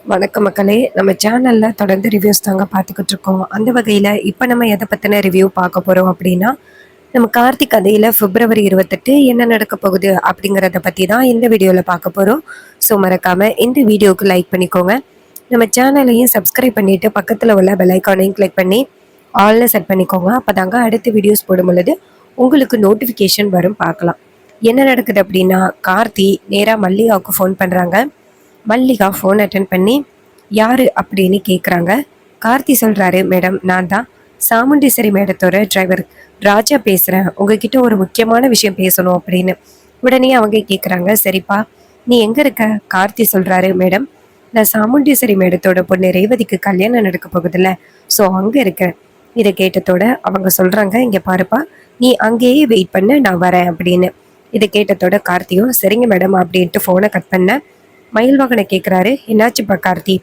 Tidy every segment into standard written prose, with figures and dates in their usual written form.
வணக்கம் மக்களே. நம்ம சேனல்ல தொடர்ந்து ரிவ்யூஸ் தாங்க பார்த்துக்கிட்டு இருக்கோம். அந்த வகையில இப்ப நம்ம எத பத்தின ரிவ்யூ பார்க்க போறோம் அப்படின்னா, நம்ம கார்த்திக் கதையில பிப்ரவரி 28 என்ன நடக்க போகுது அப்படிங்கிறத பத்தி தான் இந்த வீடியோல பார்க்க போறோம். ஸோ மறக்காம இந்த வீடியோவுக்கு லைக் பண்ணிக்கோங்க. நம்ம சேனலையும் சப்ஸ்கிரைப் பண்ணிட்டு பக்கத்துல உள்ள பெல் ஐகானையும் கிளிக் பண்ணி ஆல்ல செட் பண்ணிக்கோங்க. அப்பதாங்க அடுத்த வீடியோஸ் போடும் பொழுது உங்களுக்கு நோட்டிஃபிகேஷன் வரும் பார்க்கலாம். என்ன நடக்குது அப்படின்னா, கார்த்தி நேரா மல்லிகாவுக்கு ஃபோன் பண்றாங்க. மல்லிகா ஃபோன் அட்டன் பண்ணி யாரு அப்படின்னு கேட்குறாங்க. கார்த்தி சொல்றாரு, மேடம் நான் தான் சாமுண்டீஸ்வரி மேடத்தோட டிரைவர் ராஜா பேசுறேன், உங்ககிட்ட ஒரு முக்கியமான விஷயம் பேசணும் அப்படின்னு. உடனே அவங்க கேட்குறாங்க, சரிப்பா நீ எங்க இருக்க? கார்த்தி சொல்றாரு, மேடம் நான் சாமுண்டீஸ்வரி மேடத்தோட பொண்ணு ரேவதிக்கு கல்யாணம் நடக்க போகுதுல்ல, ஸோ அங்க இருக்கேன். இதை கேட்டதோட அவங்க சொல்றாங்க, இங்க பாருப்பா நீ அங்கேயே வெயிட் பண்ணு, நான் வரேன் அப்படின்னு. இதை கேட்டதோட கார்த்தியும் சரிங்க மேடம் அப்படின்ட்டு ஃபோனை கட் பண்ண. மயில்வாகனை கேட்குறாரு, என்னாச்சுப்பா கார்த்தி?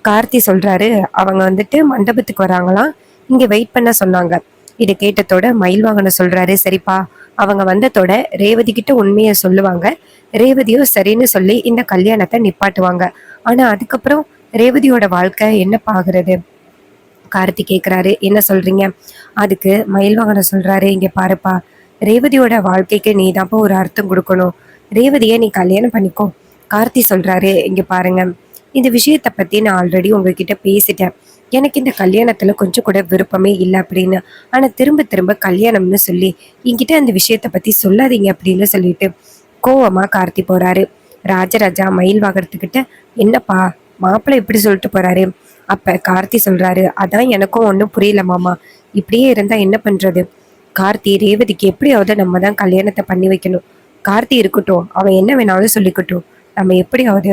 கார்த்தி சொல்றாரு, அவங்க வந்துட்டு மண்டபத்துக்கு வராங்களாம், இங்க வெயிட் பண்ண சொன்னாங்க. இதை கேட்டதோட மயில்வாகனை சொல்றாரு, சரிப்பா அவங்க வந்ததோட ரேவதி கிட்ட உண்மையை சொல்லுவாங்க, ரேவதியும் சரின்னு சொல்லி இந்த கல்யாணத்தை நிப்பாட்டுவாங்க. ஆனா அதுக்கப்புறம் ரேவதியோட வாழ்க்கை என்னப்பா ஆகுறது? கார்த்தி கேட்குறாரு, என்ன சொல்றீங்க? அதுக்கு மயில்வாகனை சொல்றாரு, இங்க பாருப்பா ரேவதியோட வாழ்க்கைக்கு நீ தான்ப்பா ஒரு அர்த்தம் கொடுக்கணும், ரேவதியை நீ கல்யாணம் பண்ணிக்கோ. கார்த்தி சொல்றாரு, இங்க பாருங்க இந்த விஷயத்த பத்தி நான் ஆல்ரெடி உங்ககிட்ட பேசிட்டேன், எனக்கு இந்த கல்யாணத்துல கொஞ்சம் கூட விருப்பமே இல்லை அப்படின்னு. ஆனா திரும்ப திரும்ப கல்யாணம்னு சொல்லி என்கிட்ட அந்த விஷயத்த பத்தி சொல்லாதீங்க அப்படின்னு சொல்லிட்டு கோவமா கார்த்தி போறாரு. ராஜராஜா மயில் வாகனத்துக்கிட்ட, என்னப்பா மாப்பிள்ளை இப்படி சொல்லிட்டு போறாரு? அப்ப கார்த்தி சொல்றாரு, அதான் எனக்கும் ஒன்றும் புரியல மாமா, இப்படியே இருந்தா என்ன பண்றது? கார்த்தி ரேவதிக்கு எப்படியாவது நம்ம தான் கல்யாணத்தை பண்ணி வைக்கணும். கார்த்தி இருக்கட்டும், அவன் என்ன வேணாலும் சொல்லிக்கட்டும், நம்ம எப்படியாவது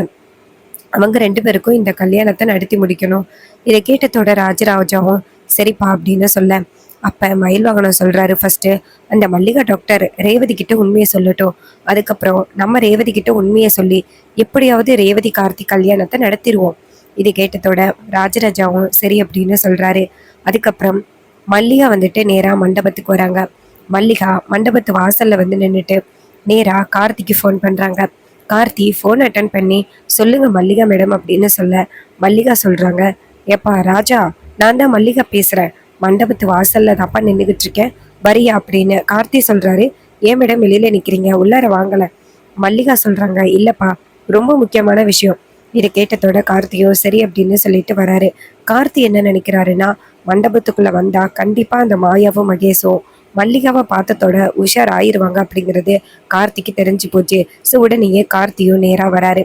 அவங்க 2 பேருக்கும் இந்த கல்யாணத்தை நடத்தி முடிக்கணும். இதை கேட்டதோட ராஜராஜாவும் சரிப்பா அப்படின்னு சொல்ல. அப்ப மயில்வாகனம் சொல்றாரு, ஃபர்ஸ்ட் அந்த மல்லிகா டாக்டர் ரேவதி கிட்ட உண்மையை சொல்லட்டும், அதுக்கப்புறம் நம்ம ரேவதி கிட்ட உண்மையை சொல்லி எப்படியாவது ரேவதி கார்த்தி கல்யாணத்தை நடத்திடுவோம். இதை கேட்டதோட ராஜராஜாவும் சரி அப்படின்னு சொல்றாரு. அதுக்கப்புறம் மல்லிகா வந்துட்டு நேரா மண்டபத்துக்கு வராங்க. மல்லிகா மண்டபத்து வாசல்ல வந்து நின்றுட்டு நேரா கார்த்திக்கு ஃபோன் பண்றாங்க. கார்த்தி ஃபோன் அட்டன் பண்ணி, சொல்லுங்க மல்லிகா மேடம் அப்படின்னு சொல்ல. மல்லிகா சொல்றாங்க, ஏப்பா ராஜா, நான் தான் மல்லிகா பேசுறேன், மண்டபத்து வாசல்ல தாப்பா நின்றுகிட்டு இருக்கேன், வரியா அப்படின்னு. கார்த்தி சொல்றாரு, ஏன் மேடம் வெளியில நிக்கிறீங்க, உள்ளார வாங்கல. மல்லிகா சொல்றாங்க, இல்லப்பா ரொம்ப முக்கியமான விஷயம். இதை கேட்டதோட கார்த்தியோ சரி அப்படின்னு சொல்லிட்டு வராரு. கார்த்தி என்ன நினைக்கிறாருன்னா, மண்டபத்துக்குள்ள வந்தா கண்டிப்பா அந்த மாயாவும் மகேஷும் மல்லிகாவை பார்த்ததோட உஷார் ஆயிருவாங்க அப்படிங்கிறது கார்த்திக்கு தெரிஞ்சு போச்சு. ஸோ உடனேயே கார்த்தியும் நேரா வராரு.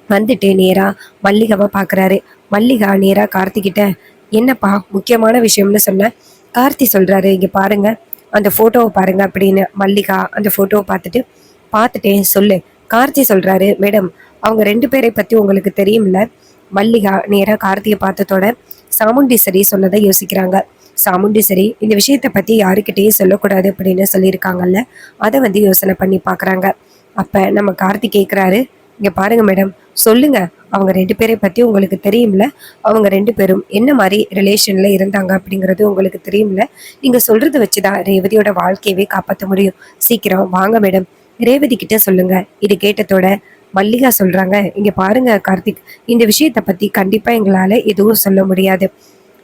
வந்துட்டு நேரா மல்லிகாவை பாக்குறாரு. மல்லிகா நேரா கார்த்திகிட்ட, என்னப்பா முக்கியமான விஷயம்னு சொன்ன. கார்த்தி சொல்றாரு, இங்க பாருங்க அந்த போட்டோவை பாருங்க அப்படின்னு. மல்லிகா அந்த போட்டோவை பார்த்துட்டேன் சொல்லு. கார்த்தி சொல்றாரு, மேடம் அவங்க 2 பேரை பத்தி உங்களுக்கு தெரியும்ல. மல்லிகா நேரா கார்த்தியை பார்த்ததோட சாமுண்டீஸ்வரி சொன்னதை யோசிக்கிறாங்க. சாமுண்டீஸ்வரி இந்த விஷயத்த பத்தி யாருக்கிட்டையும் சொல்லக்கூடாது அப்படின்னு சொல்லியிருக்காங்கல்ல, அதை வந்து யோசனை பண்ணி பாக்குறாங்க. அப்ப நம்ம கார்த்தி கேட்குறாரு, இங்க பாருங்க மேடம் சொல்லுங்க, அவங்க 2 பேரை பத்தி உங்களுக்கு தெரியும்ல, அவங்க 2 பேரும் என்ன மாதிரி ரிலேஷன்ல இருந்தாங்க அப்படிங்கிறது உங்களுக்கு தெரியும்ல, நீங்க சொல்றதை வச்சுதான் ரேவதியோட வாழ்க்கையவே காப்பாற்ற முடியும், சீக்கிரம் வாங்க மேடம் ரேவதி கிட்ட சொல்லுங்க. இது கேட்டதோட மல்லிகா சொல்றாங்க, இங்க பாருங்க கார்த்திக், இந்த விஷயத்த பத்தி கண்டிப்பா எங்களால எதுவும் சொல்ல முடியாது,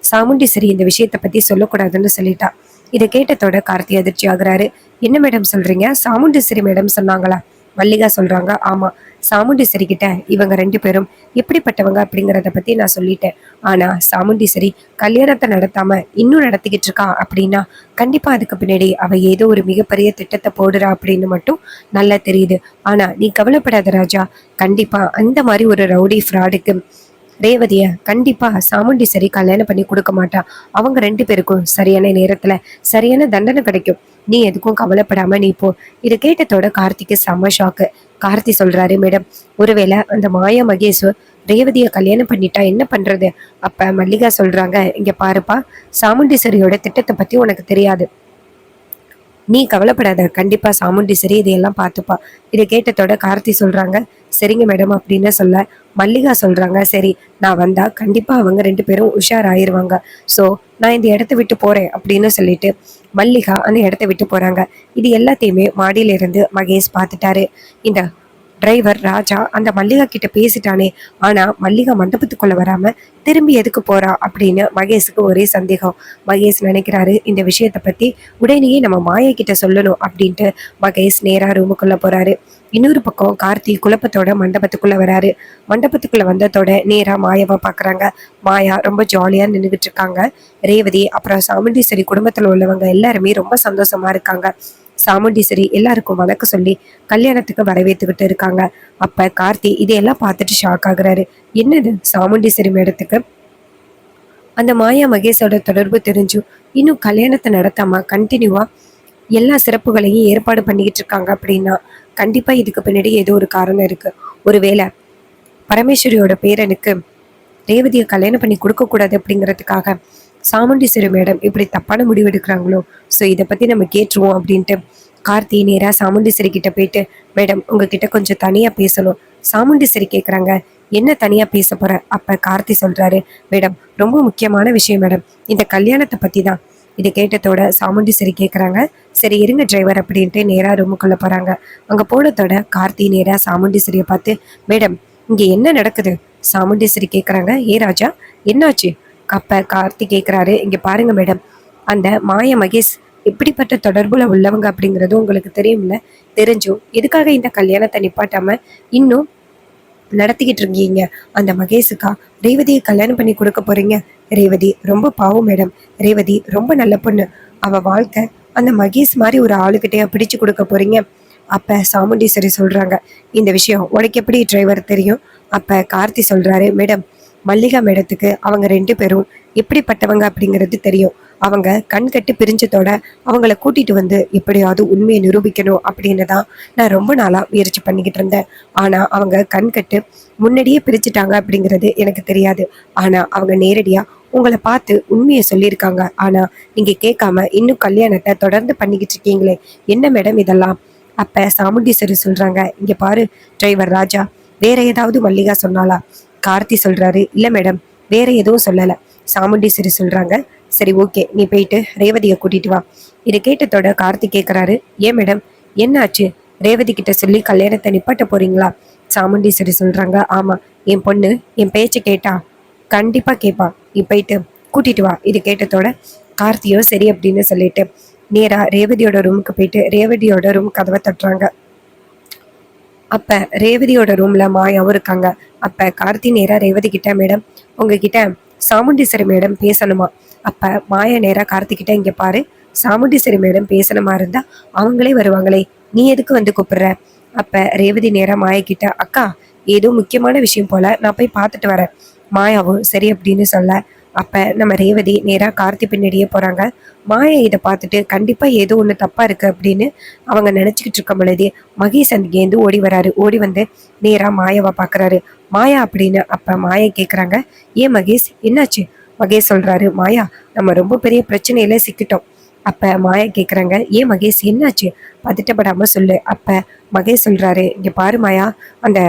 சாமுண்டீஸ்வரி இந்த விஷயத்த பத்தி சொல்லக்கூடாதுன்னு சொல்லிட்டா. இதை கேட்டதோட கார்த்தி அதிர்ச்சி ஆகுறாரு. என்ன மேடம் சொல்றீங்க, சாமுண்டீஸ்வரி மேடம் சொன்னாங்களா? மல்லிகா சொல்றாங்க, ஆமா சாமுண்டீஸ்வரி கிட்ட இவங்க 2 பேரும் எப்படிப்பட்டவங்க அப்படிங்கிறத பத்தி நான் சொல்லிட்டேன். ஆனா சாமுண்டீஸ்வரி கல்யாணத்தை நடத்தாம இன்னும் நடத்திக்கிட்டு இருக்கா அப்படின்னா கண்டிப்பா அதுக்கு பின்னாடி அவ ஏதோ ஒரு மிகப்பெரிய திட்டத்தை போடுறா அப்படின்னு மட்டும் நல்லா தெரியுது. ஆனா நீ கவலைப்படாத ராஜா, கண்டிப்பா அந்த மாதிரி ஒரு ரவுடி ஃப்ராடுக்கு ரேவதிய கண்டிப்பா சாமுண்டீஸ்வரி கல்யாணம் பண்ணி கொடுக்க மாட்டா. அவங்க 2 பேருக்கும் சரியான நேரத்துல சரியான தண்டனை கிடைக்கும். நீ எதுக்கும் கவலைப்படாம நீ போ. இதை கேட்டதோட கார்த்திக்கு செம்ம ஷாக்கு. கார்த்தி சொல்றாரு, மேடம் ஒருவேளை அந்த மாயா மகேஷ் ரேவதிய கல்யாணம் பண்ணிட்டா என்ன பண்றது? அப்ப மல்லிகா சொல்றாங்க, இங்க பாருப்பா சாமுண்டீஸ்வரியோட திட்டத்தை பத்தி உனக்கு தெரியாது, நீ கவலைப்படாத, கண்டிப்பா சாமுண்டீஸ்வரி இதையெல்லாம் பார்த்துப்பா. இதை கேட்டதோட கார்த்தி சொல்றாங்க, சரிங்க மேடம் அப்படின்னு சொல்ல. மல்லிகா சொல்றாங்க, சரி நான் வந்தா கண்டிப்பா அவங்க 2 பேரும் உஷார் ஆயிருவாங்க, ஸோ நான் இந்த இடத்த விட்டு போறேன் அப்படின்னு சொல்லிட்டு மல்லிகா அந்த இடத்த விட்டு போறாங்க. இது எல்லாத்தையுமே மாடியில இருந்து மகேஷ் பார்த்துட்டாரு. இந்த டிரைவர் ராஜா அந்த மல்லிகா கிட்ட பேசிட்டானே, ஆனா மல்லிகா மண்டபத்துக்குள்ள வராம திரும்பி எதுக்கு போறா அப்படின்னு மகேஷுக்கு ஒரே சந்தேகம். மகேஷ் நினைக்கிறாரு இந்த விஷயத்த பத்தி உடனேயே நம்ம மாயா கிட்ட சொல்லணும் அப்படின்ட்டு மகேஷ் நேரா ரூமுக்குள்ள போறாரு. இன்னொரு பக்கம் கார்த்தி குழப்பத்தோட மண்டபத்துக்குள்ள வராரு. மண்டபத்துக்குள்ள வந்ததோட நேரா மாயாவை பாக்குறாங்க. மாயா ரொம்ப ஜாலியா நின்றுகிட்டு இருக்காங்க. ரேவதி அப்புறம் சாமுண்டீஸ்வரி குடும்பத்துல உள்ளவங்க எல்லாருமே ரொம்ப சந்தோஷமா இருக்காங்க. சாமுண்டீஸ்வரி எல்லாருக்கும் வணக்கம் சொல்லி கல்யாணத்துக்கு வரவேற்றுக்கிட்டு இருக்காங்க. அப்ப கார்த்தி இதையெல்லாம் பார்த்துட்டு ஷாக் ஆகுறாரு. என்னது சாமுண்டீஸ்வரி மேடத்துக்கு அந்த மாயா மகேஷோட தொடர்பு தெரிஞ்சும் இன்னும் கல்யாணத்தை நடத்தாம கண்டினியூவா எல்லா சிறப்புகளையும் ஏற்பாடு பண்ணிக்கிட்டு இருக்காங்க அப்படின்னா கண்டிப்பா இதுக்கு பின்னாடி ஏதோ ஒரு காரணம் இருக்கு. ஒருவேளை பரமேஸ்வரியோட பேரனுக்கு ரேவதியை கல்யாணம் பண்ணி கொடுக்க கூடாது அப்படிங்கிறதுக்காக சாமுண்டீஸ்வரி மேடம் இப்படி தப்பான முடிவு எடுக்கிறாங்களோ. ஸோ இதை பத்தி நம்ம கேட்டுருவோம் அப்படின்ட்டு கார்த்தி நேரா சாமுண்டீஸ்வரி கிட்ட போயிட்டு, மேடம் உங்ககிட்ட கொஞ்சம் தனியா பேசணும். சாமுண்டீஸ்வரி கேட்குறாங்க, என்ன தனியா பேச போற? அப்ப கார்த்தி சொல்றாரு, மேடம் ரொம்ப முக்கியமான விஷயம் மேடம், இந்த கல்யாணத்தை பத்தி தான். இதை கேட்டதோட சாமுண்டீஸ்வரி கேட்குறாங்க, சரி இருங்க டிரைவர் அப்படின்ட்டு நேரா ரூமுக்குள்ள போறாங்க. அங்க போனதோட கார்த்தி நேரா சாமுண்டீஸ்வரியை பார்த்து, மேடம் இங்க என்ன நடக்குது? சாமுண்டீஸ்வரி கேட்குறாங்க, ஏ ராஜா என்னாச்சு? அப்ப கார்த்தி கேட்குறாரு, இங்க பாருங்க மேடம், அந்த மாய மகேஷ் எப்படிப்பட்ட தொடர்புல உள்ளவங்க அப்படிங்கிறது உங்களுக்கு தெரியும்ல. தெரிஞ்சும் எதுக்காக இந்த கல்யாணத்தை நிப்பாட்டாம இன்னும் நடத்திக்கிட்டு இருக்கீங்க? அந்த மகேஷுக்கா ரேவதியை கல்யாணம் பண்ணி கொடுக்க போறீங்க? ரேவதி ரொம்ப பாவம் மேடம், ரேவதி ரொம்ப நல்ல பொண்ணு, அவ வாழ்க்கை அந்த மகேஷ் மாதிரி ஒரு ஆளுகிட்டையா பிடிச்சு கொடுக்க போறீங்க? அப்ப சாமுண்டீஸ்வரி சொல்றாங்க, இந்த விஷயம் உனக்கு எப்படி டிரைவர் தெரியும்? அப்ப கார்த்தி சொல்றாரு, மேடம் மல்லிகா மேடத்துக்கு அவங்க 2 பேரும் எப்படிப்பட்டவங்க அப்படிங்கிறது தெரியும். அவங்க கண் கட்டு பிரிஞ்சதோட அவங்கள கூட்டிட்டு வந்து எப்படியாவது உண்மையை நிரூபிக்கணும் அப்படின்னு தான் நான் ரொம்ப நாளா முயற்சி பண்ணிக்கிட்டு இருந்தேன். ஆனா அவங்க கண் கட்டு முன்னாடியே பிரிச்சுட்டாங்க அப்படிங்கிறது எனக்கு தெரியாது. ஆனா அவங்க நேரடியா உங்களை பார்த்து உண்மையை சொல்லியிருக்காங்க. ஆனா நீங்க கேட்காம இன்னும் கல்யாணத்தை தொடர்ந்து பண்ணிக்கிட்டு இருக்கீங்களே, என்ன மேடம் இதெல்லாம்? அப்ப சாமுண்டீஸ்வரி சொல்றாங்க, இங்க பாரு டிரைவர் ராஜா, வேற ஏதாவது மல்லிகா சொன்னாலா? கார்த்தி சொல்றாரு, இல்ல மேடம் வேற எதுவும் சொல்லல. சாமுண்டீஸ்வரி சொல்றாங்க, சரி ஓகே நீ போயிட்டு ரேவதியை கூட்டிட்டு வா. இதை கேட்டதோட கார்த்தி கேட்குறாரு, ஏன் மேடம் என்னாச்சு? ரேவதி கிட்ட சொல்லி கல்யாணத்தை நிப்பாட்ட போறீங்களா? சாமுண்டீஸ்வரி சொல்றாங்க, ஆமா, என் பொண்ணு என் பேச்சு கேட்டா கண்டிப்பா கேட்பா, நீ போயிட்டு கூட்டிட்டு வா. இது கேட்டதோட கார்த்தியோ சரி அப்படின்னு சொல்லிட்டு நேரா ரேவதியோட ரூமுக்கு போயிட்டு ரேவதியோட ரூம் கதவை தட்டுறாங்க. அப்ப ரேவதியோட ரூம்ல மாயாவும் இருக்காங்க. அப்ப கார்த்தி நேரா ரேவதி கிட்ட, மேடம் உங்ககிட்ட சாமுண்டீஸ்வரி மேடம் பேசணுமா? அப்ப மாயா நேரா கார்த்தி கிட்ட, இங்க பாரு, சாமுண்டீஸ்வரி மேடம் பேசணுமா இருந்தா அவங்களே வருவாங்களே, நீ எதுக்கு வந்து கூப்பிடுற? அப்ப ரேவதி நேரா மாயா கிட்ட, அக்கா ஏதோ முக்கியமான விஷயம் போல, நான் போய் பார்த்துட்டு வரேன். மாயாவும் சரி அப்படின்னு சொல்ல, அப்ப நம்ம ரேவதி நேரா கார்த்தி பின்னாடியே போறாங்க. மாயா இதை பார்த்துட்டு கண்டிப்பா ஏதோ ஒண்ணு தப்பா இருக்கு அப்படின்னு அவங்க நினைச்சுக்கிட்டு இருக்கும் பொழுதே மகேஷ் அங்கேருந்து ஓடி வராரு. ஓடி வந்து நேரா மாயாவை பாக்குறாரு. மாயா அப்படின்னு. அப்ப மாயா கேக்குறாங்க, ஏன் மகேஷ் என்னாச்சு? மகேஷ் சொல்றாரு, மாயா நம்ம ரொம்ப பெரிய பிரச்சனையில சிக்கிட்டோம். அப்ப மாயா கேக்குறாங்க, ஏன் மகேஷ் என்னாச்சு? பதட்டப்படாம சொல்லு. அப்ப மகேஷ் சொல்றாரு, இங்க பாரு மாயா, அந்த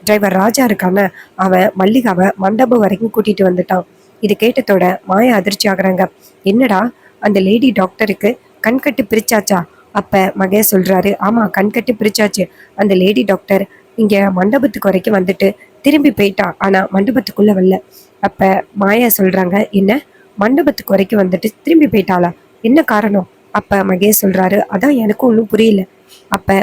டிரைவர் ராஜா இருக்கான, அவன் மல்லிகாவை மண்டபம் வரைக்கும் கூட்டிட்டு வந்துட்டான். இது கேட்டதோட மாயா அதிர்ச்சி ஆகுறாங்க. என்னடா அந்த லேடி டாக்டருக்கு கண்கட்டு பிரிச்சாச்சா? அப்ப மகேஷ் சொல்றாரு, ஆமா கண்கட்டு பிரிச்சாச்சு. அந்த லேடி டாக்டர் இங்க மண்டபத்துக்கு வரைக்கும் வந்துட்டு திரும்பி போயிட்டா, ஆனா மண்டபத்துக்குள்ள வரல. அப்ப மாயா சொல்றாங்க, என்ன மண்டபத்துக்கு வரைக்கும் வந்துட்டு திரும்பி போயிட்டாளா? என்ன காரணம்? அப்ப மகேஷ் சொல்றாரு, அதான் எனக்கும் ஒன்றும் புரியல. அப்ப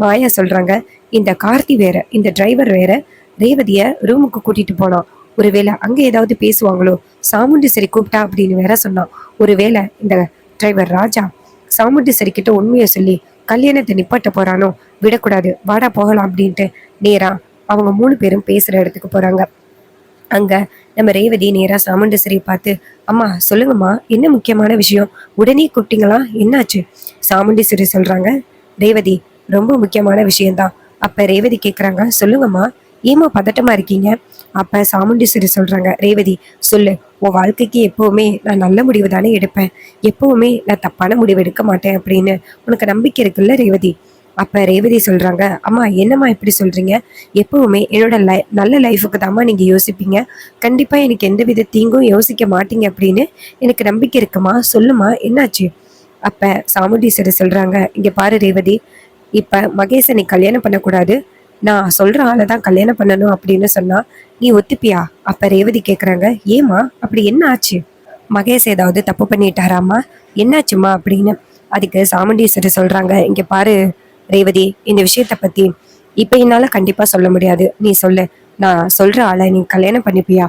மாயா சொல்றாங்க, இந்த கார்த்தி வேற, இந்த டிரைவர் வேற ரேவதிய ரூமுக்கு கூட்டிட்டு போனான். ஒருவேளை அங்க ஏதாவது பேசுவாங்களோ, சாமுண்டீஸ்வரி கூப்பிட்டா அப்படின்னு வேற சொன்னான். ஒருவேளை இந்த டிரைவர் ராஜா சாமுண்டீஸ்வரி கிட்ட உண்மையை சொல்லி கல்யாணத்தை நிப்பாட்ட போறானோ, விடக்கூடாது, வாடா போகலாம் அப்படின்ட்டு நேரா அவங்க 3 பேரும் பேசுற இடத்துக்கு போறாங்க. அங்க நம்ம ரேவதி நேரா சாமுண்டீஸ்வரியை பார்த்து, அம்மா சொல்லுங்கம்மா, என்ன முக்கியமான விஷயம், உடனே கூப்பிட்டீங்களா, என்னாச்சு? சாமுண்டீஸ்வரி சொல்றாங்க, ரேவதி ரொம்ப முக்கியமான விஷயம்தான். அப்ப ரேவதி கேக்குறாங்க, சொல்லுங்கம்மா, ஏமா பதட்டமா இருக்கீங்க? அப்ப சாமுண்டீஸ்வரி சொல்றாங்க, ரேவதி சொல்லு, உன் வாழ்க்கைக்கு எப்பவுமே நான் நல்ல முடிவு தானே எடுப்பேன், எப்பவுமே நான் தப்பான முடிவு எடுக்க மாட்டேன் அப்படின்னு உனக்கு நம்பிக்கை இருக்குல்ல ரேவதி? அப்ப ரேவதி சொல்றாங்க, அம்மா என்னம்மா இப்படி சொல்றீங்க? எப்பவுமே என்னோட நல்ல லைஃபுக்கு தாம்மா நீங்க யோசிப்பீங்க, கண்டிப்பா எனக்கு எந்த வித தீங்கும் யோசிக்க மாட்டீங்க அப்படின்னு எனக்கு நம்பிக்கை இருக்குமா, சொல்லுமா என்னாச்சு? அப்ப சாமுண்டீஸ்வரி சொல்றாங்க, இங்க பாரு ரேவதி, இப்ப மகேஷை நீ கல்யாணம் பண்ணக்கூடாது, நான் சொல்ற ஆளை தான் கல்யாணம் பண்ணணும் அப்படின்னு சொன்னா நீ ஒத்துப்பியா? அப்ப ரேவதி கேக்குறாங்க, ஏமா அப்படி என்ன ஆச்சு? மகேஷ் ஏதாவது தப்பு பண்ணிட்டாராமா? என்னாச்சுமா அப்படின்னு. அதுக்கு சாமுண்டீஸ்வரி சொல்றாங்க, இங்க பாரு ரேவதி, இந்த விஷயத்த பத்தி இப்ப என்னால கண்டிப்பா சொல்ல முடியாது. நீ சொல்லு, நான் சொல்ற ஆளை நீ கல்யாணம் பண்ணிப்பியா?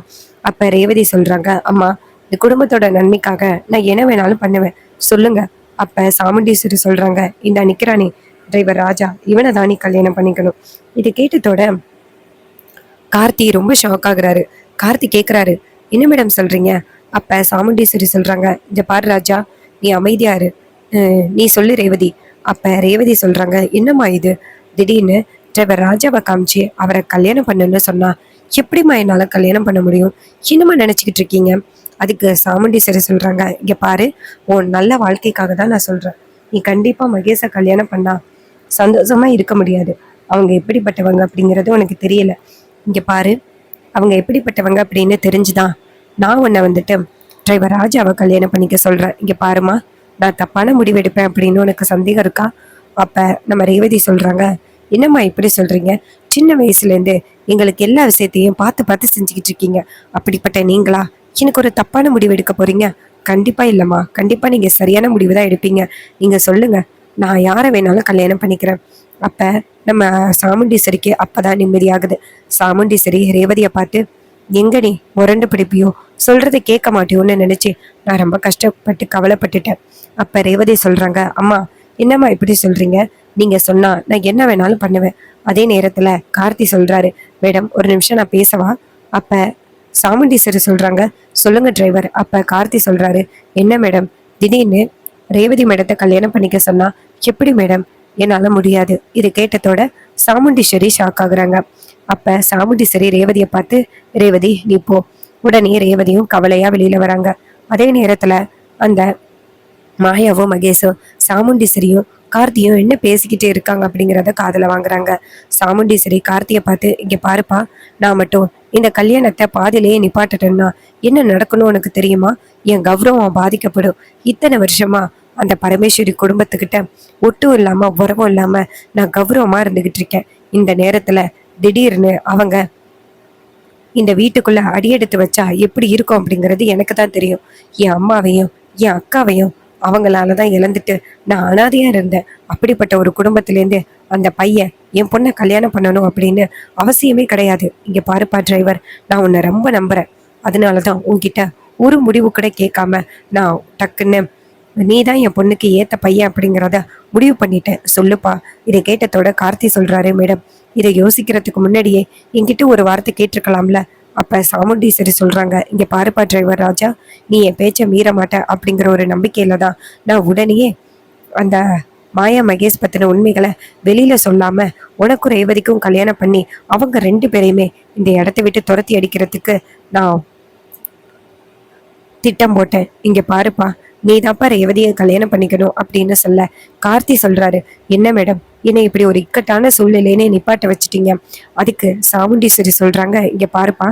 அப்ப ரேவதி சொல்றாங்க, அம்மா இந்த குடும்பத்தோட நன்மைக்காக நான் என்ன வேணாலும் பண்ணுவேன், சொல்லுங்க. அப்ப சாமுண்டீஸ்வரி சொல்றாங்க, இந்த நிக்கிறானே டிரைவர் ராஜா, இவனை தான் நீ கல்யாணம் பண்ணிக்கணும். இது கேட்டதோட கார்த்தி ரொம்ப ஷாக் ஆகுறாரு. கார்த்தி கேக்குறாரு, என்ன மேடம் சொல்றீங்க? அப்ப சாமுண்டீஸ்வரி சொல்றாங்க, இந்த பாரு ராஜா, நீ அமைதியா இரு, நீ சொல்லு ரேவதி. அப்ப ரேவதி சொல்றாங்க, என்னம்மா இது திடீர்னு டிரைவர் ராஜாவை காமிச்சு அவரை கல்யாணம் பண்ணுன்னு சொன்னா எப்படிம்மா என்னால கல்யாணம் பண்ண முடியும்? என்னம்மா நினைச்சுக்கிட்டு இருக்கீங்க? அதுக்கு சாமுண்டீஸ்வரி சொல்றாங்க, இங்க பாரு, உன் நல்ல வாழ்க்கைக்காக தான் நான் சொல்றேன். நீ கண்டிப்பா மகேஷை கல்யாணம் பண்ணா சந்தோஷமா இருக்க முடியாது. அவங்க எப்படிப்பட்டவங்க அப்படிங்கிறது உனக்கு தெரியல. இங்க பாரு, அவங்க எப்படிப்பட்டவங்க அப்படின்னு தெரிஞ்சுதான் நான் உன்னை வந்துட்டு டிரைவர் ராஜாவை கல்யாணம் பண்ணிக்க சொல்றேன். இங்க பாருமா, நான் தப்பான முடிவு எடுப்பேன் அப்படின்னு உனக்கு சந்தேகம் இருக்கா? அப்ப நம்ம ரேவதி சொல்றாங்க, என்னம்மா இப்படி சொல்றீங்க? சின்ன வயசுல இருந்து எங்களுக்கு எல்லா விஷயத்தையும் பார்த்து பார்த்து செஞ்சுக்கிட்டு இருக்கீங்க. அப்படிப்பட்ட நீங்களா எனக்கு ஒரு தப்பான முடிவு எடுக்க போறீங்க? கண்டிப்பா இல்லம்மா, கண்டிப்பா நீங்க சரியான முடிவு தான் எடுப்பீங்க. நீங்க சொல்லுங்க, நான் யாரை வேணாலும் கல்யாணம் பண்ணிக்கிறேன். அப்ப நம்ம சாமுண்டீஸ்வரிக்கு அப்பதான் நிம்மதியாகுது. சாமுண்டீஸ்வரி ரேவதியை பார்த்து, எங்க நீ முரண்டு பிடிப்பியோ, சொல்றதை கேட்க மாட்டியோன்னு நினைச்சு நான் ரொம்ப கஷ்டப்பட்டு கவலைப்பட்டுட்டேன். அப்ப ரேவதி சொல்றாங்க, அம்மா என்னம்மா இப்படி சொல்றீங்க? நீங்க சொன்னா நான் என்ன வேணாலும் பண்ணுவேன். அதே நேரத்துல கார்த்தி சொல்றாரு, மேடம் ஒரு நிமிஷம் நான் பேசவா? அப்ப சாமுண்டீஸ்வரி சொல்றாங்க, சொல்லுங்க டிரைவர். அப்ப கார்த்தி சொல்றாரு, என்ன மேடம் திடீர்னு ரேவதி மேடத்தை கல்யாணம் பண்ணிக்க சொன்னா எப்படி மேடம்? என்னால முடியாது. இது கேட்டதோட சாமுண்டீஸ்வரி ஷாக் ஆகுறாங்க. அப்ப சாமுண்டீஸ்வரி ரேவதியை பார்த்து, ரேவதி நீ போ. உடனே ரேவதியும் கவலையா வெளியில வராங்க. அதே நேரத்துல அந்த மாயாவும் மகேஷும் சாமுண்டீஸ்வரியும் கார்த்தியும் என்ன பேசிக்கிட்டு இருக்காங்க அப்படிங்கிறத காதுல வாங்குறாங்க. சாமுண்டீஸ்வரி கார்த்தியை பார்த்து, இங்க பாருப்பா, நான் மட்டும் இந்த கல்யாணத்தை பாதிலேயே நிப்பாட்டட்டேன்னா என்ன நடக்கணும் உனக்கு தெரியுமா? என் கௌரவம் பாதிக்கப்படும். இத்தனை வருஷமா அந்த பரமேஸ்வரி குடும்பத்துக்கிட்ட ஒட்டும் இல்லாம உறவும் இல்லாம நான் கௌரவமா இருந்துகிட்டு இருக்கேன். இந்த நேரத்துல திடீர்னு அவங்க இந்த வீட்டுக்குள்ள அடியெடுத்து வச்சா எப்படி இருக்கும் அப்படிங்கிறது எனக்கு தான் தெரியும். என் அம்மாவையும் என் அக்காவையும் அவங்களாலதான் இழந்துட்டு நான் அனாதையா இருந்தேன். அப்படிப்பட்ட ஒரு குடும்பத்திலேருந்து அந்த பையன் என் பொண்ணை கல்யாணம் பண்ணணும் அப்படின்னு அவசியமே கிடையாது. இங்க பாருப்பா டிரைவர், நான் உன்னை ரொம்ப நம்புறேன். அதனாலதான் உன்கிட்ட ஒரு முடிவு கூட கேட்காம நான் டக்குன்னு நீ தான் என் பொண்ணுக்கு ஏத்த பையன் அப்படிங்கிறத முடிவு பண்ணிட்டேன். சொல்லுப்பா. இதை கேட்டதோட கார்த்தி சொல்றாரு, மேடம் இதை யோசிக்கிறதுக்கு முன்னாடியே என்கிட்ட ஒரு வார்த்தை கேட்டிருக்கலாம்ல. அப்ப சாமுண்டீஸ்வரி சொல்றாங்க, இங்க பாருப்பா டிரைவர் ராஜா, நீ என் பேச்சை மீற மாட்ட அப்படிங்கிற ஒரு நம்பிக்கையில தான் நான் உடனேயே அந்த மாயா மகேஷ் பத்தின உண்மைகளை வெளியில சொல்லாம உனக்கும் ரேவதிக்கும் கல்யாணம் பண்ணி அவங்க 2 பேரையுமே இந்த இடத்த விட்டு துரத்தி அடிக்கிறதுக்கு நான் திட்டம் போட்டேன். இங்க பாருப்பா, நீ தான்ப்பா ரேவதியை கல்யாணம் பண்ணிக்கணும் அப்படின்னு சொல்ல கார்த்தி சொல்றாரு, என்ன மேடம் என்னை இப்படி ஒரு இக்கட்டான சூழ்நிலையினே நிப்பாட்ட வச்சுட்டீங்க? அதுக்கு சாமுண்டீஸ்வரி சொல்றாங்க, இங்க பாருப்பா,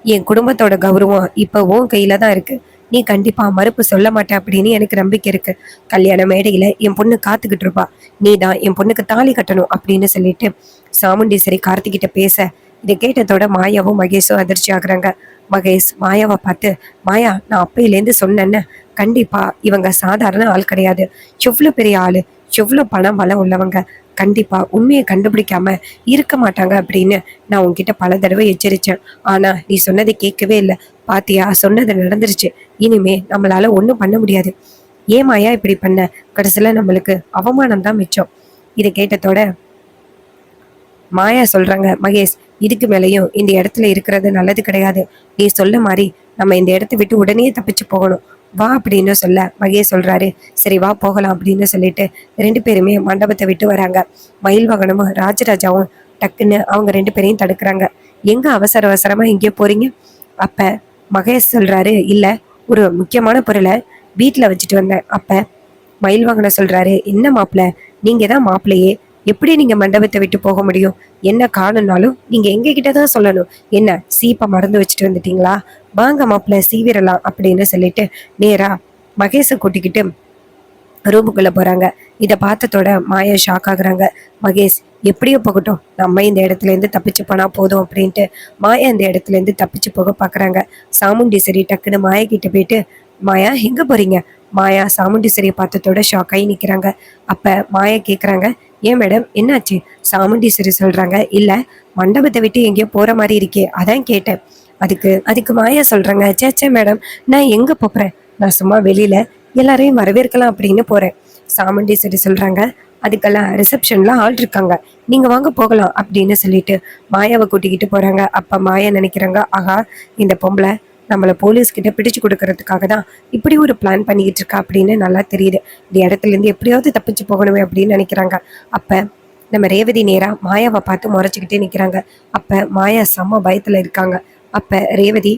என் குடும்பத்தோட கௌரவம் இப்ப உன் கையில தான் இருக்கு. நீ கண்டிப்பா மறுப்பு சொல்ல மாட்டே அப்படின்னு எனக்கு நம்பிக்கை இருக்கு. கல்யாண மேடையில என் பொண்ணு காத்துக்கிட்டு இருப்பா. நீ தான் என் பொண்ணுக்கு தாலி கட்டணும் அப்படின்னு சொல்லிட்டு சாமுண்டீஸ்வரி கார்த்திகிட்ட பேச, இதை கேட்டதோட மாயாவும் மகேஷும் அதிர்ச்சி ஆகுறாங்க. மகேஷ் மாயாவை பார்த்து, மாயா நான் அப்பையிலேருந்து சொன்னேன்னு, கண்டிப்பா இவங்க சாதாரண ஆள் கிடையாது. எவ்வளவு பெரிய ஆளு, எவ்வளவு பணம் வளம் உள்ளவங்க. கண்டிப்பா உண்மையை கண்டுபிடிக்காம இருக்க மாட்டாங்க அப்படின்னு நான் உன்கிட்ட பல தடவை எச்சரிச்சேன். ஆனா நீ சொன்னதை கேட்கவே இல்லை. பாத்தியா, சொன்னது நடந்துருச்சு. இனிமே நம்மளால ஒண்ணும் பண்ண முடியாது. ஏன் மாயா இப்படி பண்ண? கடைசியில நம்மளுக்கு அவமானம் தான் மிச்சம். இதை கேட்டதோட மாயா சொல்றாங்க, மகேஷ் இதுக்கு மேலேயும் இந்த இடத்துல இருக்கிறது நல்லது கிடையாது. நீ சொல்ல மாதிரி நம்ம இந்த இடத்த விட்டு உடனே தப்பிச்சு போகணும். வா அப்படின்னு சொல்ல மகேஷ் சொல்றாரு, சரி வா போகலாம் அப்படின்னு சொல்லிட்டு 2 பேருமே மண்டபத்தை விட்டு வராங்க. மயில் வாகனமும் ராஜராஜாவும் டக்குன்னு அவங்க 2 பேரையும் தடுக்கிறாங்க. எங்க அவசர அவசரமா எங்கேயோ போறீங்க? அப்ப மகேஷ் சொல்றாரு, இல்ல ஒரு முக்கியமான பொருளை வீட்டுல வச்சுட்டு வந்தேன். அப்ப மயில் வாகனம் சொல்றாரு, என்ன மாப்பிள்ள, நீங்க தான் மாப்பிள்ளையே, எப்படி நீங்க மண்டபத்தை விட்டு போக முடியும்? என்ன காணும்னாலும் நீங்க எங்க கிட்டதான் சொல்லணும். என்ன சீப்பை மறந்து வச்சுட்டு வந்துட்டீங்களா? வாங்க மாப்பிள்ள சீவிரலாம் அப்படின்னு சொல்லிட்டு நேரா மகேஷை கூட்டிக்கிட்டு ரூமுக்குள்ள போறாங்க. இத பார்த்ததோட மாயா ஷாக் ஆகுறாங்க. மகேஷ் எப்படியோ போகட்டும், நம்ம இந்த இடத்துல இருந்து தப்பிச்சு போனா போதும் அப்படின்ட்டு மாயா இந்த இடத்துல இருந்து தப்பிச்சு போக பாக்குறாங்க. சாமுண்டீஸ்வரி டக்குன்னு மாயா கிட்ட போயிட்டு, மாயா எங்க போறீங்க? மாயா சாமுண்டீஸ்வரியை பார்த்ததோட ஷாக் ஆகி நிக்கிறாங்க. அப்ப மாயா கேக்குறாங்க, ஏன் மேடம் என்னாச்சு? சாமுண்டீஸ்வரி சொல்றாங்க, இல்ல மண்டபத்தை விட்டு எங்கேயோ போற மாதிரி இருக்கே, அதான் கேட்டேன். அதுக்கு அதுக்கு மாயா சொல்றாங்க, சேச்சே மேடம், நான் எங்க போறேன்? நான் சும்மா வெளியில எல்லாரையும் வரவேற்கலாம் அப்படின்னு போறேன். சாமுண்டீஸ்வரி சொல்றாங்க, அதுக்கெல்லாம் ரிசப்ஷன்ல ஆள் இருக்காங்க, நீங்க வாங்க போகலாம் அப்படின்னு சொல்லிட்டு மாயாவை கூட்டிக்கிட்டு போறாங்க. அப்ப மாயா நினைக்கிறாங்க, ஆகா இந்த பொம்பளை நம்மள போலீஸ் கிட்ட பிடிச்சு கொடுக்கறதுக்காக தான் இப்படி ஒரு பிளான் பண்ணிக்கிட்டு இருக்கா அப்படின்னு நல்லா தெரியுது. இந்த இடத்துல இருந்து எப்படியாவது தப்பிச்சு போகணுமே அப்படின்னு நினைக்கிறாங்க. அப்ப நம்ம ரேவதி நேரா மாயாவை பார்த்து முறைச்சிக்கிட்டே நிக்கிறாங்க. அப்ப மாயா செம்ம பயத்துல இருக்காங்க. அப்ப ரேவதி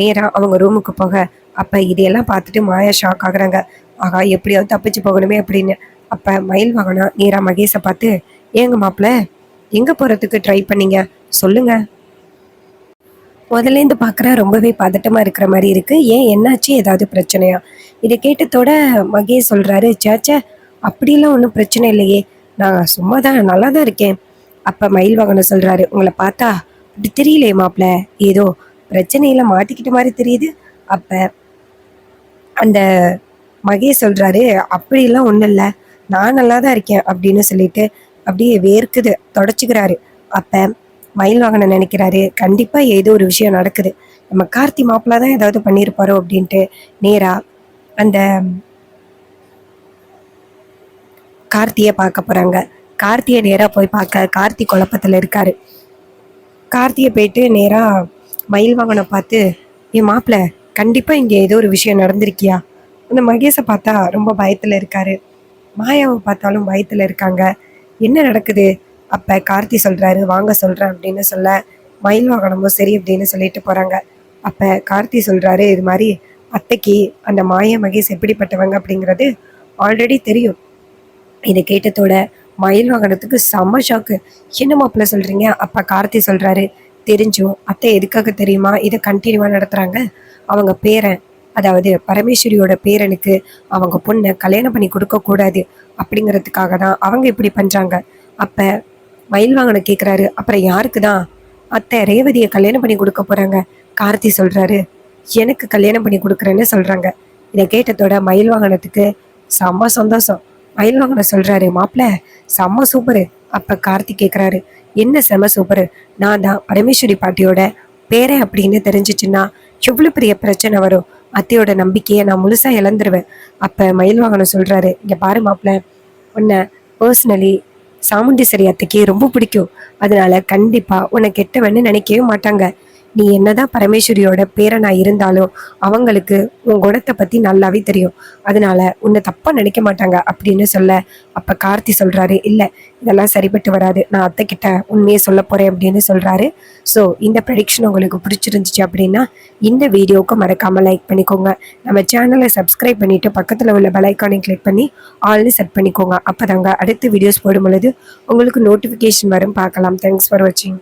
நேரா அவங்க ரூமுக்கு போக, அப்ப இதையெல்லாம் பார்த்துட்டு மாயா ஷாக் ஆகுறாங்க. ஆகா எப்படியாவது தப்பிச்சு போகணுமே அப்படின்னு. அப்ப மயில் வாகனம் நேரா மகேஷை பார்த்து, ஏங்க மாப்பிள்ள எங்க போறதுக்கு ட்ரை பண்ணீங்க சொல்லுங்க. முதல்ல இருந்து பார்க்குற ரொம்பவே பதட்டமா இருக்கிற மாதிரி இருக்கு. ஏன் என்னாச்சு? ஏதாவது பிரச்சனையா? இதை கேட்டதோட மகேஷ் சொல்றாரு, சேச்சே அப்படிலாம் ஒன்றும் பிரச்சனை இல்லையே, நான் சும்மா தான் நல்லா தான் இருக்கேன். அப்ப மயில் வாகனம் சொல்றாரு, உங்களை பார்த்தா அப்படி தெரியலையே மாப்பிள்ள, ஏதோ பிரச்சனையில மாட்டிக்கிட்ட மாதிரி தெரியுது. அப்ப அந்த மகேஷ் சொல்றாரு, அப்படிலாம் ஒன்றும் இல்லை, நான் நல்லா தான் இருக்கேன் அப்படின்னு சொல்லிட்டு அப்படியே வேர்க்குது தொடச்சிக்கிறாரு. அப்ப மயில் வாகனம் நினைக்கிறாரு, கண்டிப்பா ஏதோ ஒரு விஷயம் நடக்குது, நம்ம கார்த்தி மாப்பிள்ள தான் ஏதாவது பண்ணியிருப்பாரோ அப்படின்ட்டு நேரா அந்த கார்த்தியை பார்க்க போறாங்க. கார்த்தியை நேரா போய் பார்க்க கார்த்தி குழப்பத்துல இருக்காரு. கார்த்தியை போயிட்டு நேரா மயில் வாகனம் பார்த்து, என் மாப்பிள்ள கண்டிப்பா இங்க ஏதோ ஒரு விஷயம் நடந்திருக்கியா? அந்த மகேஷை பார்த்தா ரொம்ப பயத்துல இருக்காரு. மாயாவை பார்த்தாலும் பயத்துல இருக்காங்க. என்ன நடக்குது? அப்ப கார்த்தி சொல்றாரு, வாங்க சொல்றேன் அப்படின்னு சொல்ல மயில் வாகனமும் சரி அப்படின்னு சொல்லிட்டு போறாங்க. அப்ப கார்த்தி சொல்றாரு, இது மாதிரி அத்தைக்கு அந்த மாயா மகேஷ் எப்படிப்பட்டவங்க அப்படிங்கிறது ஆல்ரெடி தெரியும். இதை கேட்டதோட மயில் வாகனத்துக்கு செம்ம ஷாக்கு. என்ன மாப்பிள்ள சொல்றீங்க? அப்ப கார்த்தி சொல்றாரு, தெரிஞ்சும் அத்தை எதுக்காக தெரியுமா இதை கண்டினியூவா நடத்துறாங்க? அவங்க பேரன், அதாவது பரமேஸ்வரியோட பேரனுக்கு அவங்க பொண்ணை கல்யாணம் பண்ணி கொடுக்க கூடாது அப்படிங்கிறதுக்காக தான் அவங்க இப்படி பண்றாங்க. அப்ப மயில் வாகனம் கேட்குறாரு, அப்புறம் யாருக்கு தான் அத்தை ரேவதியை கல்யாணம் பண்ணி கொடுக்க போறாங்க? கார்த்தி சொல்றாரு, எனக்கு கல்யாணம் பண்ணி கொடுக்குறேன்னு சொல்றாங்க. இதை கேட்டதோட மயில் வாகனத்துக்கு செம்ம சந்தோஷம். மயில் வாகனம் சொல்றாரு, மாப்பிள்ள செம்ம சூப்பரு. அப்ப கார்த்தி கேட்குறாரு, என்ன செம்ம சூப்பரு? நான் தான் பரமேஸ்வரி பாட்டியோட பேரன் அப்படின்னு தெரிஞ்சிச்சுன்னா எவ்வளவு பெரிய பிரச்சனை வரும், அத்தையோட நம்பிக்கையை நான் முழுசா இழந்துருவேன். அப்ப மயில் வாகனம் சொல்றாரு, இங்க பாரு மாப்பிள்ள, உன்னை பர்சனலி சாமுண்டீஸ்வரி அத்தைக்கு ரொம்ப பிடிக்கும், அதனால கண்டிப்பா உன்னை கெட்டவன்னு நினைக்கவே மாட்டாங்க. நீ என்னதான் பரமேஸ்வரியோட பேரனா இருந்தாலும் அவங்களுக்கு உன் குணத்தை பத்தி நல்லாவே தெரியும், அதனால உன்னை தப்பா நினைக்க மாட்டாங்க அப்படின்னு சொல்ல, அப்ப கார்த்தி சொல்றாரு, இல்ல இதெல்லாம் சரிப்பட்டு வராது, நான் அத்தை கிட்ட உண்மையை சொல்ல போறேன் அப்படின்னு சொல்றாரு. ஸோ இந்த ப்ரெடிக்ஷன் உங்களுக்கு பிடிச்சிருந்துச்சு அப்படின்னா இந்த வீடியோவுக்கு மறக்காம லைக் பண்ணிக்கோங்க. நம்ம சேனலை சப்ஸ்கிரைப் பண்ணிட்டு பக்கத்துல உள்ள பெல் ஐக்கானை கிளிக் பண்ணி ஆல்னு செட் பண்ணிக்கோங்க. அப்பதாங்க அடுத்த வீடியோஸ் போடும் பொழுது உங்களுக்கு நோட்டிஃபிகேஷன் வரும். பார்க்கலாம். தேங்க்ஸ் ஃபார் வாட்சிங்.